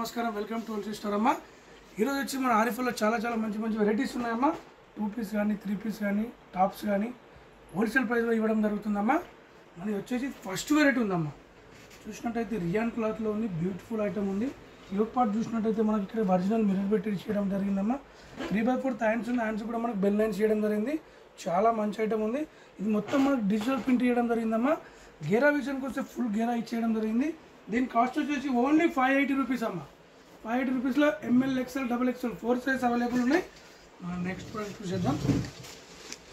నమస్కారం welcome to wholesale store అమ్మా ఈరోజు వచ్చి మన ఆరిఫ్లో చాలా మంచి వెరైటీస్ ఉన్నాయమ్మా 2 పీస్ కానీ 3 పీస్ కానీ టాప్స్ కానీ హోల్సేల్ ప్రైస్లో ఇవ్వడం జరుగుతుందమ్మా మనది వచ్చేసి ఫస్ట్ వెరైటీ ఉందమ్మా చూసినట్టయితే రియాన్ క్లాత్లో ఉంది బ్యూటిఫుల్ ఐటమ్ ఉంది యోక్ పార్ట్ చూసినట్టయితే మనకి ఇక్కడ ఒరిజినల్ మిర్రర్ పెట్టి చేయడం జరిగిందమ్మా 3/4 హ్యాండ్స్ ఉంది హ్యాండ్స్ కూడా మనకు బెల్ లైన్స్ చేయడం జరిగింది చాలా మంచి ఐటమ్ ఉంది ఇది మొత్తం మనకు డిజిటల్ ప్రింట్ చేయడం జరిగిందమ్మా గేరా విషయానికి వస్తే ఫుల్ గేరా ఇచ్చేయడం జరిగింది దీని కాస్ట్ వచ్చేసి ఓన్లీ 580 రూపీస్ అమ్మా 580 రూపీస్లో M L XL XXL 4 size available ఉన్నాయి నెక్స్ట్ ప్రోడక్ట్ చూసేద్దాం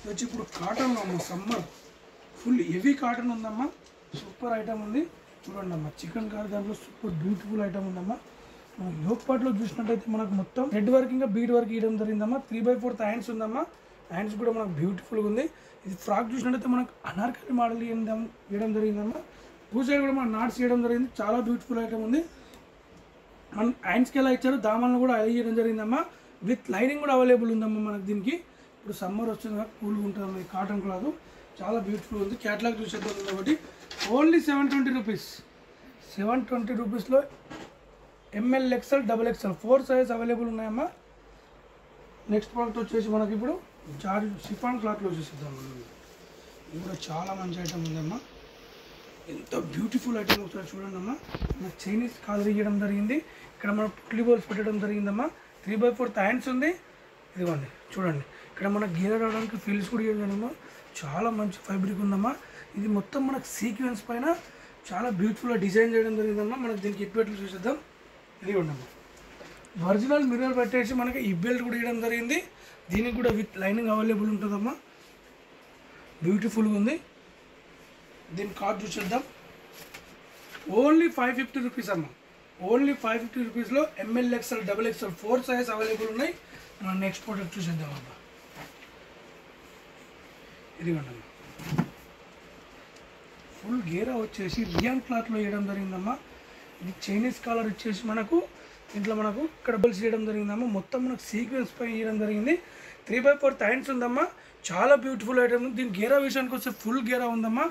వచ్చి ఇప్పుడు కాటన్లో అమ్మా సమ్మర్ ఫుల్ హెవీ కాటన్ ఉందమ్మా సూపర్ ఐటమ్ ఉంది చూడండి అమ్మా చికెన్ కార్ దాంట్లో సూపర్ బ్యూటిఫుల్ ఐటమ్ ఉందమ్మా యోక్ పార్ట్లో చూసినట్టయితే మనకు మొత్తం రెడ్ వర్క్ ఇంకా బీడ్ వర్క్ ఇవ్వడం జరిగిందమ్మా 3/4 హ్యాండ్స్ ఉందమ్మా హ్యాండ్స్ కూడా మనకు బ్యూటిఫుల్గా ఉంది ఇది ఫ్రాక్ చూసినట్టయితే మనకు అనార్కలి మోడల్ ఇవ్వడం జరిగిందమ్మా టూ సైడ్ కూడా మన నాట్స్ చేయడం జరిగింది చాలా బ్యూటిఫుల్ ఐటమ్ ఉంది మన హ్యాండ్స్కి ఎలా ఇచ్చారు దామాలను కూడా అలా చేయడం జరిగిందమ్మా విత్ లైనింగ్ కూడా అవైలబుల్ ఉందమ్మా మనకు దీనికి ఇప్పుడు సమ్మర్ వస్తుంది కూల్గా ఉంటుంది కాటన్ క్లాత్ చాలా బ్యూటిఫుల్ ఉంది క్యాటలాగ్ చూసేద్దాం కాబట్టి ఓన్లీ 720 రూపీస్ 720 రూపీస్లో M L XL XXL 4 size available ఉన్నాయమ్మా నెక్స్ట్ ప్రోడక్ట్ వచ్చేసి మనకి ఇప్పుడు జార్జ్ షిఫాన్ క్లాత్లో చూసేద్దాం ఇది కూడా చాలా మంచి ఐటమ్ ఉందమ్మా ఎంత బ్యూటిఫుల్ ఐటమ్ ఒకసారి చూడండి అమ్మా మనకు చైనీస్ కాలర్ ఇవ్వడం జరిగింది ఇక్కడ మనం పుట్లీ బోల్స్ పెట్టడం జరిగిందమ్మా 3/4 హ్యాండ్స్ ఉంది ఇదిగోండి చూడండి ఇక్కడ మనకు గీర రావడానికి ఫీల్స్ కూడా ఇవ్వడమ్మా చాలా మంచి ఫ్యాబ్రిక్ ఉందమ్మా ఇది మొత్తం మనకు సీక్వెన్స్ పైన చాలా బ్యూటిఫుల్గా డిజైన్ చేయడం జరిగిందమ్మా మనకు దీనికి ఇబ్బందులు చూసేద్దాం ఇదిగోండి అమ్మా ఒరిజినల్ మిర్రర్ పెట్టేసి మనకి ఈ బెల్ట్ కూడా ఇవ్వడం జరిగింది దీనికి కూడా విత్ లైనింగ్ అవైలబుల్ ఉంటుందమ్మా బ్యూటిఫుల్గా ఉంది దీని కాస్ట్ చూసేద్దాం ఓన్లీ 550 రూపీస్ అమ్మా ఓన్లీ 550 రూపీస్లో M L XL XXL 4 size available ఉన్నాయి మనం నెక్స్ట్ ప్రోడక్ట్ చూసేద్దాం అమ్మా ఇదిగోండి అమ్మా ఫుల్ గేరా వచ్చేసి రియాన్ క్లాత్లో వేయడం జరిగిందమ్మా ఇది చైనీస్ కాలర్ వచ్చేసి మనకు ఇంట్లో మనకు ఇక్కడ బల్స్ చేయడం జరిగిందమ్మా మొత్తం మనకు సీక్వెన్స్ పై ఇవ్వడం జరిగింది 3/4 హ్యాండ్స్ ఉందమ్మా చాలా బ్యూటిఫుల్ ఐటమ్ ఉంది దీని గేరా విషయానికి వస్తే ఫుల్ గేరా ఉందమ్మా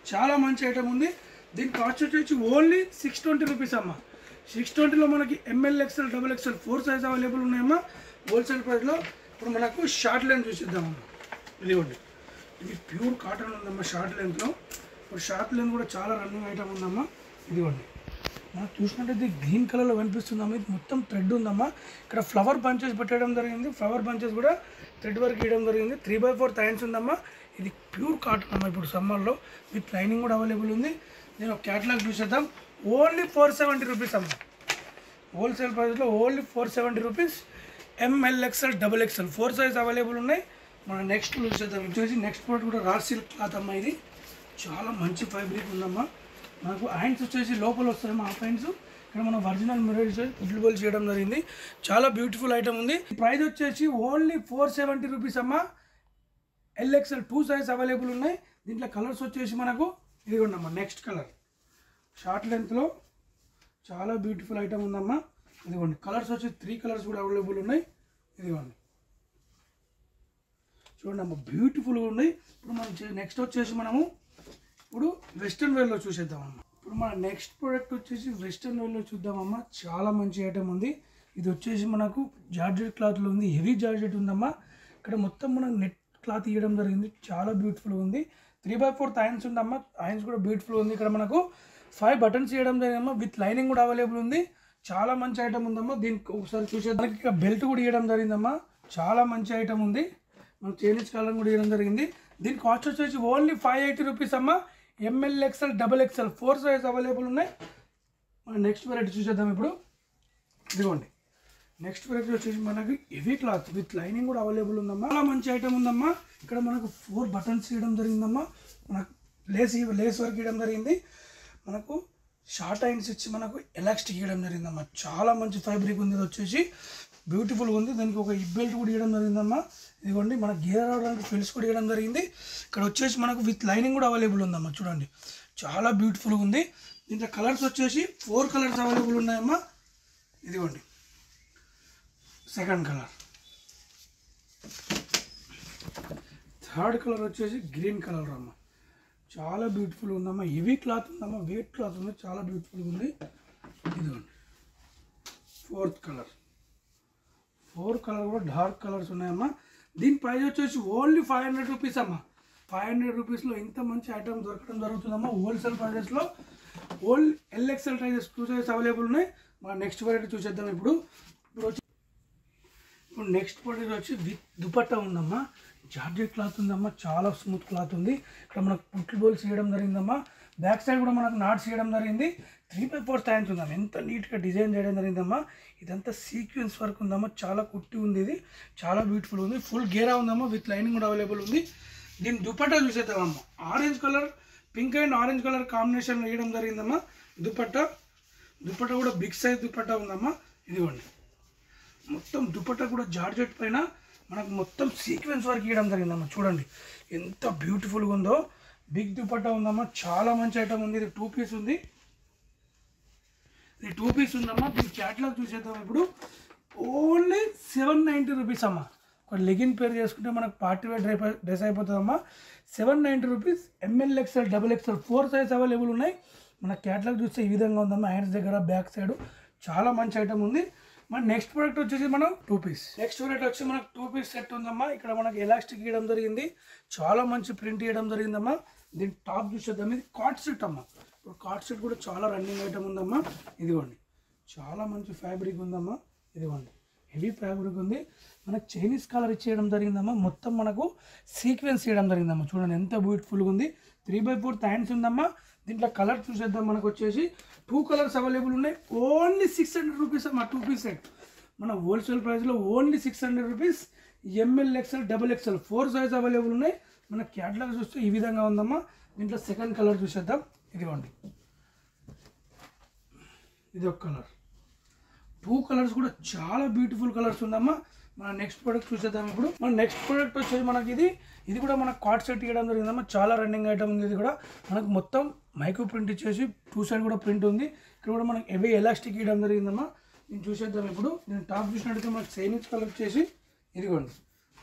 చాలా మంచి ఐటమ్ ఉంది దీని కాస్ట్ వచ్చేసి ఓన్లీ 620 రూపీస్ అమ్మా 620లో మనకి M L XL XXL 4 size available ఉన్నాయమ్మా హోల్సేల్ ప్రైస్లో ఇప్పుడు మనకు షార్ట్ లెంత్ చూసిద్దామమ్మా ఇదిగోండి ఇది ప్యూర్ కాటన్ ఉందమ్మా షార్ట్ లెంత్లో ఇప్పుడు షార్ట్ లెంత్ కూడా చాలా రన్నింగ్ ఐటమ్ ఉందమ్మా ఇదిగోండి మనకు చూసినట్టయితే గ్రీన్ కలర్లో కనిపిస్తుందమ్మా ఇది మొత్తం థ్రెడ్ ఉందమ్మా ఇక్కడ ఫ్లవర్ బంచెస్ పెట్టడం జరిగింది ఫ్లవర్ బంచెస్ కూడా థ్రెడ్ వర్క్ ఇవ్వడం జరిగింది 3/4 హ్యాండ్స్ ఉందమ్మా ఇది ప్యూర్ కాటన్ అమ్మా ఇప్పుడు సమ్మర్లో విత్ లైనింగ్ కూడా అవైలబుల్ ఉంది నేను ఒక క్యాటలాగ్ చూసేద్దాం ఓన్లీ 470 రూపీస్ అమ్మా హోల్సేల్ ప్రైస్లో only 470 rupees M L XL XXL 4 size available ఉన్నాయి మనం నెక్స్ట్ చూసేద్దాం వచ్చేసి నెక్స్ట్ ప్రోడక్ట్ కూడా రా సిల్క్ క్లాత్ అమ్మా ఇది చాలా మంచి ఫ్యాబ్రిక్ ఉందమ్మా మనకు హ్యాండ్స్ వచ్చేసి లోపల వస్తాయమ్మా హాఫ్ హ్యాండ్స్ ఇక్కడ మనం ఒరిజినల్ మిర్రర్ ఫుట్బాల్ చేయడం జరిగింది చాలా బ్యూటిఫుల్ ఐటమ్ ఉంది ప్రైస్ వచ్చేసి ఓన్లీ 470 రూపీస్ అమ్మా XXL 2 సైజ్ అవైలబుల్ ఉన్నాయి దీంట్లో కలర్స్ వచ్చేసి మనకు ఇదిగోండి అమ్మా నెక్స్ట్ కలర్ షార్ట్ లెంత్లో చాలా బ్యూటిఫుల్ ఐటమ్ ఉందమ్మా ఇదిగోండి కలర్స్ వచ్చి 3 కలర్స్ కూడా అవైలబుల్ ఉన్నాయి ఇదిగోండి చూడండి అమ్మా బ్యూటిఫుల్గా ఉన్నాయి ఇప్పుడు మనం నెక్స్ట్ వచ్చేసి మనము ఇప్పుడు వెస్ట్రన్ వేర్లో చూసేద్దామమ్మా ఇప్పుడు మన నెక్స్ట్ ప్రోడక్ట్ వచ్చేసి వెస్ట్రన్ వేర్లో చూద్దామమ్మా చాలా మంచి ఐటమ్ ఉంది ఇది వచ్చేసి మనకు జార్జెట్ క్లాత్లో ఉంది హెవీ జార్జెట్ ఉందమ్మా ఇక్కడ మొత్తం మనం నెట్ క్లాత్ ఇవ్వడం జరిగింది చాలా బ్యూటిఫుల్గా ఉంది 3/4 హ్యాండ్స్ ఉందమ్మా హ్యాండ్స్ కూడా బ్యూటిఫుల్ ఉంది ఇక్కడ మనకు 5 బటన్స్ ఇవ్వడం జరిగిందమ్మా విత్ లైనింగ్ కూడా అవైలబుల్ ఉంది చాలా మంచి ఐటమ్ ఉందమ్మా దీనికి ఒకసారి చూసేదానికి ఇక్కడ బెల్ట్ కూడా ఇవ్వడం జరిగిందమ్మా చాలా మంచి ఐటమ్ ఉంది మనకు చైనీస్ కలర్ కూడా ఇవ్వడం జరిగింది దీని కాస్ట్ వచ్చేసి ఓన్లీ 580 రూపీస్ అమ్మా M L XL XXL 4 size available ఉన్నాయి మనం నెక్స్ట్ వెరైటీ చూసేద్దాం ఇప్పుడు ఇదిగోండి నెక్స్ట్ వెరైటీ వచ్చేసి మనకి హెవీ క్లాత్ విత్ లైనింగ్ కూడా అవైలబుల్ ఉందమ్మా చాలా మంచి ఐటమ్ ఉందమ్మా ఇక్కడ మనకు 4 బటన్స్ ఇవ్వడం జరిగిందమ్మా మనకు లేస్ వర్క్ ఇవ్వడం జరిగింది మనకు షార్ట్ హ్యాండ్స్ ఇచ్చి మనకు ఎలాస్టిక్ ఇవ్వడం జరిగిందమ్మా చాలా మంచి ఫ్యాబ్రిక్ ఉంది ఇది వచ్చేసి బ్యూటిఫుల్గా ఉంది దానికి ఒక బెల్ట్ కూడా ఇవ్వడం జరిగిందమ్మా ఇదిగోండి మనకు గేర్ రావడానికి ఫిల్స్ కూడా ఇవ్వడం జరిగింది ఇక్కడ వచ్చేసి మనకు విత్ లైనింగ్ కూడా అవైలబుల్ ఉందమ్మా చూడండి చాలా బ్యూటిఫుల్గా ఉంది దీంట్లో కలర్స్ వచ్చేసి 4 కలర్స్ అవైలబుల్ ఉన్నాయమ్మా ఇదిగోండి సెకండ్ కలర్ థర్డ్ కలర్ వచ్చేసి గ్రీన్ కలర్ అమ్మా చాలా బ్యూటిఫుల్ ఉందమ్మా హెవీ క్లాత్ ఉందమ్మా వెయిట్ క్లాత్ ఉంది చాలా బ్యూటిఫుల్గా ఉంది ఇదిగోండి 4th కలర్. 4 కలర్ కూడా డార్క్ కలర్స్ ఉన్నాయమ్మా. దీని ప్రైస్ వచ్చేసి ఓన్లీ 500 రూపీస్ అమ్మా. 500 రూపీస్లో ఇంత మంచి ఐటమ్ దొరకడం జరుగుతుందమ్మా. హోల్సేల్ ప్రైజెస్లో all LXL sizes 2 sizes available ఉన్నాయి. మన నెక్స్ట్ వెరైటీ చూసేద్దాం. ఇప్పుడు నెక్స్ట్ ప్రోడక్ట్ వచ్చి విత్ దుపట్టా ఉందమ్మా. జార్జెట్ క్లాత్ ఉందమ్మా, చాలా స్మూత్ క్లాత్ ఉంది. ఇక్కడ మనకు పుట్లు బోల్స్ చేయడం జరిగిందమ్మా. బ్యాక్ సైడ్ కూడా మనకు నాట్స్ చేయడం జరిగింది. 3/4 స్టాండ్స్ ఉందమ్మా. ఎంత నీట్గా డిజైన్ చేయడం జరిగిందమ్మా. ఇదంతా సీక్వెన్స్ వర్క్ ఉందమ్మా, చాలా కుట్టి ఉంది. ఇది చాలా బ్యూటిఫుల్ ఉంది. ఫుల్ గేరా ఉందమ్మా, విత్ లైనింగ్ కూడా అవైలబుల్ ఉంది. దీని దుపట్టా చూసేద్దామమ్మా. Orange colour, pink and orange colour combination వేయడం జరిగిందమ్మా. దుపట్టా కూడా బిగ్ సైజ్ దుపట్టా ఉందమ్మా. ఇదిగోండి, మొత్తం దుపట్టా కూడా జార్జెట్ పైన మనకు మొత్తం సీక్వెన్స్ వర్క్ ఇవ్వడం జరిగిందమ్మా. చూడండి ఎంత బ్యూటిఫుల్గా ఉందో. బిగ్ దుపట్టా ఉందమ్మా, చాలా మంచి ఐటమ్ ఉంది. ఇది 2 పీస్ ఉంది. ఇది 2 పీస్ ఉందమ్మా. దీని క్యాట్లాగ్ చూసేద్దాం. ఇప్పుడు ఓన్లీ 790 రూపీస్ అమ్మా. ఒక లెగిన్ పేర్ చేసుకుంటే మనకు పార్టీ వేర్ డ్రెస్ అయిపోతుందమ్మా. 790 rupees. MLXL, XXL 4 size available ఉన్నాయి. మన క్యాట్లాగ్ చూస్తే ఈ విధంగా ఉందమ్మా. హ్యాండ్స్ దగ్గర, బ్యాక్ సైడ్ చాలా మంచి ఐటమ్ ఉంది. మన నెక్స్ట్ ప్రోడక్ట్ వచ్చేసి మనం 2 పీస్. నెక్స్ట్ ప్రోడక్ట్ వచ్చి మనకు 2 పీస్ సెట్ ఉందమ్మా. ఇక్కడ మనకు ఎలాస్టిక్ ఇవ్వడం జరిగింది, చాలా మంచి ప్రింట్ ఇవ్వడం జరిగిందమ్మా. దీని టాప్ చూసేద్దాం. ఇది కార్డ్ సెట్ అమ్మా. ఇప్పుడు కార్డ్ సెట్ కూడా చాలా రన్నింగ్ ఐటమ్ ఉందమ్మా. ఇదిగోండి, చాలా మంచి ఫ్యాబ్రిక్ ఉందమ్మా. ఇదిగోండి, హెవీ ఫ్యాబ్రిక్ ఉంది. మనకు చైనీస్ కలర్ ఇచ్చేయడం జరిగిందమ్మా. మొత్తం మనకు సీక్వెన్స్ చేయడం జరిగిందమ్మా. చూడండి ఎంత బ్యూటిఫుల్గా ఉంది. 3/4 హ్యాండ్స్ ఉందమ్మా. దీంట్లో కలర్ చూసేద్దాం. మనకు వచ్చేసి 2 కలర్స్ అవైలబుల్ ఉన్నాయి. ఓన్లీ 600 రూపీస్ అమ్మా. 2 పీస్ సెట్ మన హోల్సేల్ ప్రైస్లో only 600 rupees. MLXL, XXL 4 size available ఉన్నాయి. మన క్యాట్లాగ్ చూస్తే ఈ విధంగా ఉందమ్మా. దీంట్లో సెకండ్ కలర్ చూసేద్దాం. ఇదిగోండి, ఇది ఒక కలర్. 2 కలర్స్ కూడా చాలా బ్యూటిఫుల్ కలర్స్ ఉందమ్మా. మన నెక్స్ట్ ప్రోడక్ట్ చూసేద్దాం. ఇప్పుడు మన నెక్స్ట్ ప్రోడక్ట్ వచ్చేసి మనకి ఇది కూడా మనకు కార్డ్ సెట్ ఇవ్వడం జరిగిందమ్మా. చాలా రన్నింగ్ ఐటమ్ ఉంది. ఇది కూడా మనకు మొత్తం మైక్రో ప్రింట్ ఇచ్చేసి 2 సైడ్ కూడా ప్రింట్ ఉంది. ఇక్కడ కూడా మనకి హెవీ ఎలాస్టిక్ ఇవ్వడం జరిగిందమ్మా. నేను చూసేద్దాం. ఇప్పుడు నేను టాప్ చూసినట్టయితే మనకు చైనీస్ కలర్ వచ్చేసి ఇదిగోండి,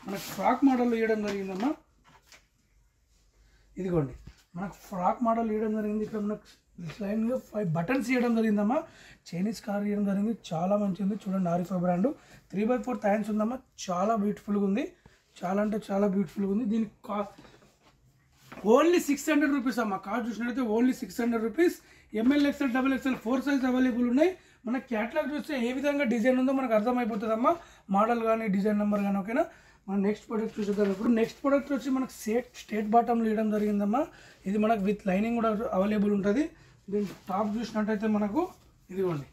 మనకు ఫ్రాక్ మోడల్ ఇవ్వడం జరిగిందమ్మా. ఇదిగోండి, మనకు ఫ్రాక్ మోడల్ ఇవ్వడం జరిగింది. ఇక్కడ మనకు లైన్గా 5 బటన్స్ ఇవ్వడం జరిగిందమ్మా. చైనీస్ కలర్ ఇవ్వడం జరిగింది, చాలా మంచిగా ఉంది. చూడండి, ఆరిఫా బ్రాండ్ 3/4 హ్యాండ్స్ ఉందమ్మా. చాలా బ్యూటిఫుల్గా ఉంది, చాలా అంటే చాలా బ్యూటిఫుల్గా ఉంది. దీనికి ఓన్లీ 600 రూపీస్ అమ్మా. కార్డ్ చూసినట్టయితే only 600 rupees. MLXL, XXL 4 size available ఉన్నాయి. మన క్యాట్లాగ్ చూస్తే ఏ విధంగా డిజైన్ ఉందో మనకు అర్థమైపోతుందమ్మా. మోడల్ కానీ, డిజైన్ నెంబర్ కానీ. ఓకేనా, మన నెక్స్ట్ ప్రోడక్ట్ చూసేద్దాం. ఇప్పుడు నెక్స్ట్ ప్రోడక్ట్ వచ్చి మనకు స్టేట్ బాటంలో ఇవ్వడం జరిగిందమ్మా. ఇది మనకు విత్ లైనింగ్ కూడా అవైలబుల్ ఉంటుంది. దీని టాప్ చూసినట్టయితే మనకు ఇదిగోండి,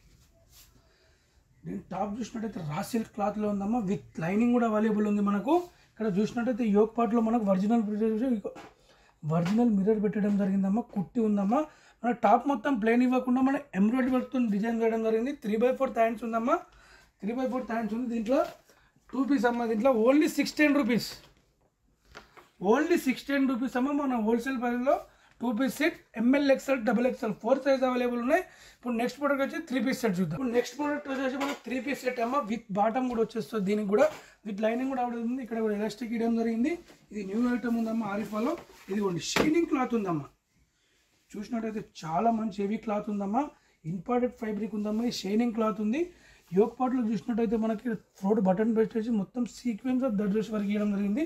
దీని టాప్ చూసినట్టయితే రా సిల్క్ క్లాత్లో ఉందమ్మా. విత్ లైనింగ్ కూడా అవైలబుల్ ఉంది మనకు. ఇక్కడ చూసినట్టయితే యోక్ పార్ట్లో మనకు ఒరిజినల్ మిర్రర్ పెట్టడం జరిగిందమ్మా. కుట్టి ఉందమ్మా. మన టాప్ మొత్తం ప్లేన్ ఇవ్వకుండా మన ఎంబ్రాయిడరీ వర్క్తో డిజైన్ చేయడం జరిగింది. 3/4 హ్యాండ్స్ ఉందమ్మా. 3/4 హ్యాండ్స్ ఉంది. దీంట్లో 2 పీస్ అమ్మా. దీంట్లో ఓన్లీ 610 రూపీస్. ఓన్లీ 610 రూపీస్ అమ్మా. మన హోల్సేల్ ప్రైస్లో 2 piece set. MLXL, XXL 4 size available ఉన్నాయి. ఇప్పుడు నెక్స్ట్ ప్రోడక్ట్ వచ్చి 3 పీస్ సెట్ చూద్దాం. ఇప్పుడు నెక్స్ట్ ప్రోడక్ట్ వచ్చేసి మనకు 3 పీస్ సెట్ అమ్మా. విత్ బాటమ్ కూడా వచ్చేస్తుంది. దీనికి కూడా విత్ లైనింగ్ కూడా ఉంది. ఇక్కడ కూడా ఎలాస్టిక్ ఇవ్వడం జరిగింది. ఇది న్యూ ఐటమ్ ఉందమ్మా ఆరిఫాలో. ఇదిగోండి, షైనింగ్ క్లాత్ ఉందమ్మా. చూసినట్టయితే చాలా మంచి హెవీ క్లాత్ ఉందమ్మా. ఇంపార్టెంట్ ఫ్యాబ్రిక్ ఉందమ్మా. ఈ షైనింగ్ క్లాత్ ఉంది. యోక్ పార్ట్లో చూసినట్టయితే మనకి ఫ్లోట్ బటన్ బెస్ట్ వచ్చి మొత్తం సీక్వెన్స్ ఆఫ్ దర్జెస్ వరకు ఇవ్వడం జరిగింది.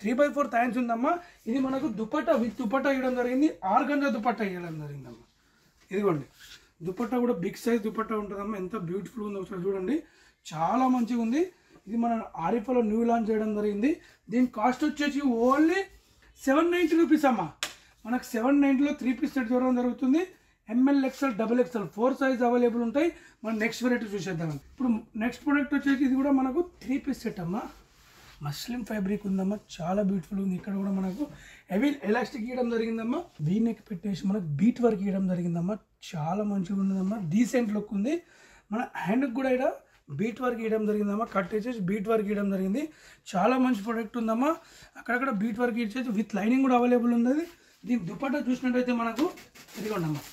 3/4 హ్యాండ్స్ ఉందమ్మా. ఇది మనకు దుపట్టా విత్ దుపట్టా ఇవ్వడం జరిగింది. ఆర్గంజా దుపట్టా ఇవ్వడం జరిగిందమ్మా. ఇదిగోండి, దుపట్టా కూడా బిగ్ సైజ్ దుపట్టా ఉంటుందమ్మా. ఎంత బ్యూటిఫుల్ ఉందో ఒకసారి చూడండి, చాలా మంచిగా ఉంది. ఇది మన ఆరిఫాలో న్యూ లాంచ్ చేయడం జరిగింది. దీని కాస్ట్ వచ్చేసి ఓన్లీ 790 రూపీస్ అమ్మా. మనకు 790లో 3 పీస్ సెట్ చూడడం జరుగుతుంది. MLXL, XXL 4 సైజ్ అవైలబుల్ ఉంటాయి. మనం నెక్స్ట్ వెరైటీ చూసేద్దాం. ఇప్పుడు నెక్స్ట్ ప్రోడక్ట్ వచ్చేసి ఇది కూడా మనకు 3 పీస్ సెట్ అమ్మా. మస్లిన్ ఫ్యాబ్రిక్ ఉందమ్మా. చాలా బ్యూటిఫుల్ ఉంది. ఇక్కడ కూడా మనకు హెవీ ఎలాస్టిక్ ఇవ్వడం జరిగిందమ్మా. వీ నెక్ పెట్టేసి మనకు బీట్ వర్క్ ఇవ్వడం జరిగిందమ్మా. చాలా మంచిగా ఉండదమ్మా. డీసెంట్ లుక్ ఉంది. మన హ్యాండ్కి కూడా ఇక్కడ బీట్ వర్క్ ఇవ్వడం జరిగిందమ్మా. కట్ చేసేసి బీట్ వర్క్ ఇవ్వడం జరిగింది. చాలా మంచి ప్రోడక్ట్ ఉందమ్మా. అక్కడక్కడ బీట్ వర్క్ ఇచ్చేసి విత్ లైనింగ్ కూడా అవైలబుల్ ఉంది. దీని దుపట్టా చూసినట్టయితే మనకు ఇదిగోండి అమ్మా,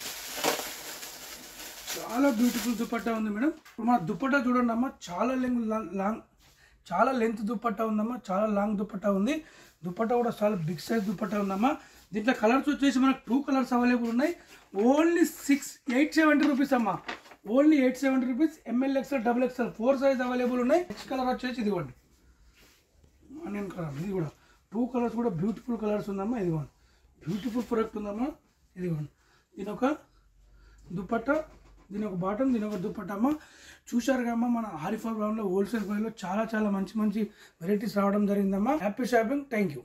చాలా బ్యూటిఫుల్ దుపట్టా ఉంది మేడం. ఇప్పుడు మన దుపట్టా చూడండి అమ్మా. చాలా లెంత్ దుపట్టా ఉందమ్మా. చాలా లాంగ్ దుపట్టా ఉంది. దుపట్టా కూడా చాలా బిగ్ సైజ్ దుపట్టా ఉందమ్మా. దీంట్లో కలర్స్ వచ్చేసి మనకు 2 కలర్స్ అవైలబుల్ ఉన్నాయి. ఓన్లీ 870 రూపీస్ అమ్మా. Only 870 rupees. ML XL XXL 4 size available ఉన్నాయి. నెక్స్ట్ కలర్ వచ్చేసి ఇదిగోండి ఆనియన్ కలర్. ఇది కూడా 2 కలర్స్ కూడా బ్యూటిఫుల్ కలర్స్ ఉందమ్మా. ఇదిగోండి బ్యూటిఫుల్ ప్రొడక్ట్ ఉందమ్మా. ఇదిగోండి దీని ఒక దుపట్టా, దీని ఒక బాటమ్, దీని ఒక దుపట్టా అమ్మ. చూశారుగా అమ్మ మన ఆరిఫా బ్రౌన్లో హోల్సేల్ ప్రైస్లో చాలా చాలా మంచి మంచి వెరైటీస్ రావడం జరిగిందమ్మా. Happy shopping. Thank you.